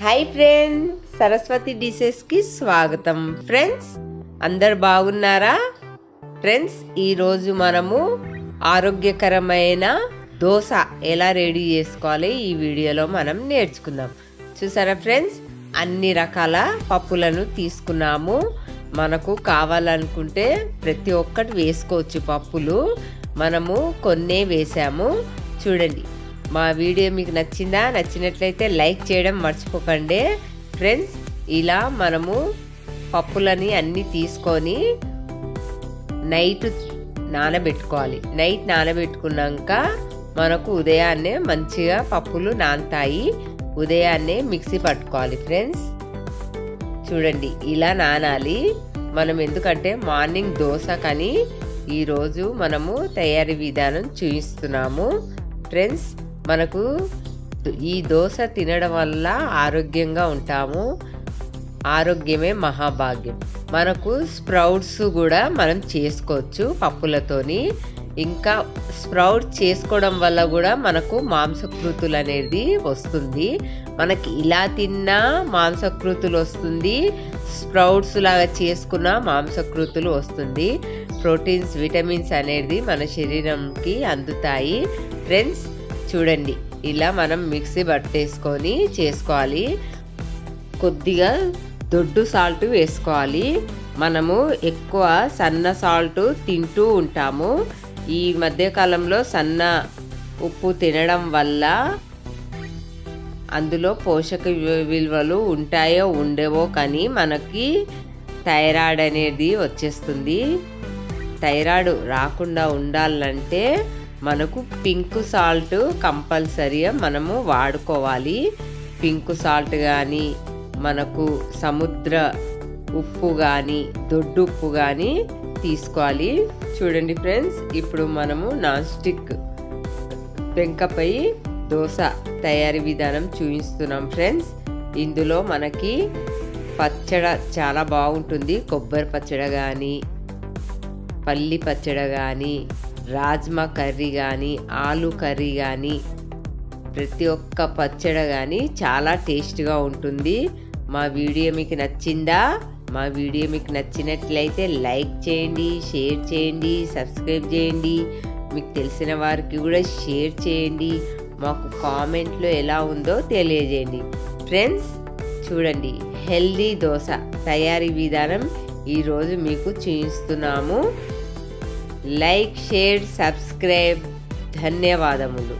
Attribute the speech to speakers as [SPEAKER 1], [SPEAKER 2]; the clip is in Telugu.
[SPEAKER 1] హాయ్ ఫ్రెండ్స్, సరస్వతి డిషెస్ కి స్వాగతం. ఫ్రెండ్స్, అందరు బాగున్నారా? ఫ్రెండ్స్, ఈరోజు మనము ఆరోగ్యకరమైన దోశ ఎలా రెడీ చేసుకోవాలి ఈ వీడియోలో మనం నేర్చుకుందాం. చూసారా ఫ్రెండ్స్, అన్ని రకాల పప్పులను తీసుకున్నాము. మనకు కావాలనుకుంటే ప్రతి ఒక్కటి వేసుకోవచ్చు. పప్పులు మనము కొన్నే వేసాము. చూడండి, మా వీడియో మీకు నచ్చిందా? నచ్చినట్లయితే లైక్ చేయడం మర్చిపోకండి. ఫ్రెండ్స్, ఇలా మనము పప్పులని అన్నీ తీసుకొని నైట్ నానబెట్టుకోవాలి. నైట్ నానబెట్టుకున్నాక మనకు ఉదయాన్నే మంచిగా పప్పులు నానతాయి. ఉదయాన్నే మిక్సీ పట్టుకోవాలి. ఫ్రెండ్స్, చూడండి, ఇలా నానాలి. మనం ఎందుకంటే మార్నింగ్ దోశ కానీ ఈరోజు మనము తయారీ విధానం చూపిస్తున్నాము. ఫ్రెండ్స్, మనకు ఈ దోశ తినడం వల్ల ఆరోగ్యంగా ఉంటాము. ఆరోగ్యమే మహాభాగ్యం. మనకు స్ప్రౌట్స్ కూడా మనం చేసుకోవచ్చు పప్పులతోని. ఇంకా స్ప్రౌట్ చేసుకోవడం వల్ల కూడా మనకు మాంసకృతులు అనేది వస్తుంది. మనకి ఇలా తిన్నా మాంసకృతులు వస్తుంది, స్ప్రౌట్స్ లాగా చేసుకున్న మాంసకృతులు వస్తుంది. ప్రోటీన్స్, విటమిన్స్ అనేది మన శరీరంకి అందుతాయి. ఫ్రెండ్స్, చూడండి, ఇలా మనం మిక్సీ పట్టేసుకొని చేసుకోవాలి. కొద్దిగా దొడ్డు సాల్ట్ వేసుకోవాలి. మనము ఎక్కువ సన్న సాల్ట్ తింటూ ఉంటాము. ఈ మధ్యకాలంలో సన్న ఉప్పు తినడం వల్ల అందులో పోషక విలువలు ఉంటాయో ఉండవో కానీ మనకి థైరాయిడ్ అనేది వచ్చేస్తుంది. థైరాయిడ్ రాకుండా ఉండాలంటే మనకు పింక్ సాల్ట్ కంపల్సరీగా మనము వాడుకోవాలి. పింక్ సాల్ట్ కానీ, మనకు సముద్ర ఉప్పు కానీ, దొడ్డు ఉప్పు కానీ తీసుకోవాలి. చూడండి ఫ్రెండ్స్, ఇప్పుడు మనము నాన్ స్టిక్ పెంకపై దోశ తయారీ విధానం చూపిస్తున్నాం. ఫ్రెండ్స్, ఇందులో మనకి పచ్చడి చాలా బాగుంటుంది. కొబ్బరి పచ్చడి కానీ, పల్లి పచ్చడి కానీ, రాజ్మా కర్రీ కానీ, ఆలు కర్రీ కానీ, ప్రతి ఒక్క పచ్చడి కానీ చాలా టేస్ట్గా ఉంటుంది. మా వీడియో మీకు నచ్చిందా? మా వీడియో మీకు నచ్చినట్లయితే లైక్ చేయండి, షేర్ చేయండి, సబ్స్క్రైబ్ చేయండి. మీకు తెలిసిన వారికి కూడా షేర్ చేయండి. మాకు కామెంట్లో ఎలా ఉందో తెలియజేయండి. ఫ్రెండ్స్, చూడండి, హెల్దీ దోశ తయారీ విధానం ఈరోజు మీకు చూపిస్తున్నాము. Like, share, subscribe. ధన్యవాదములు.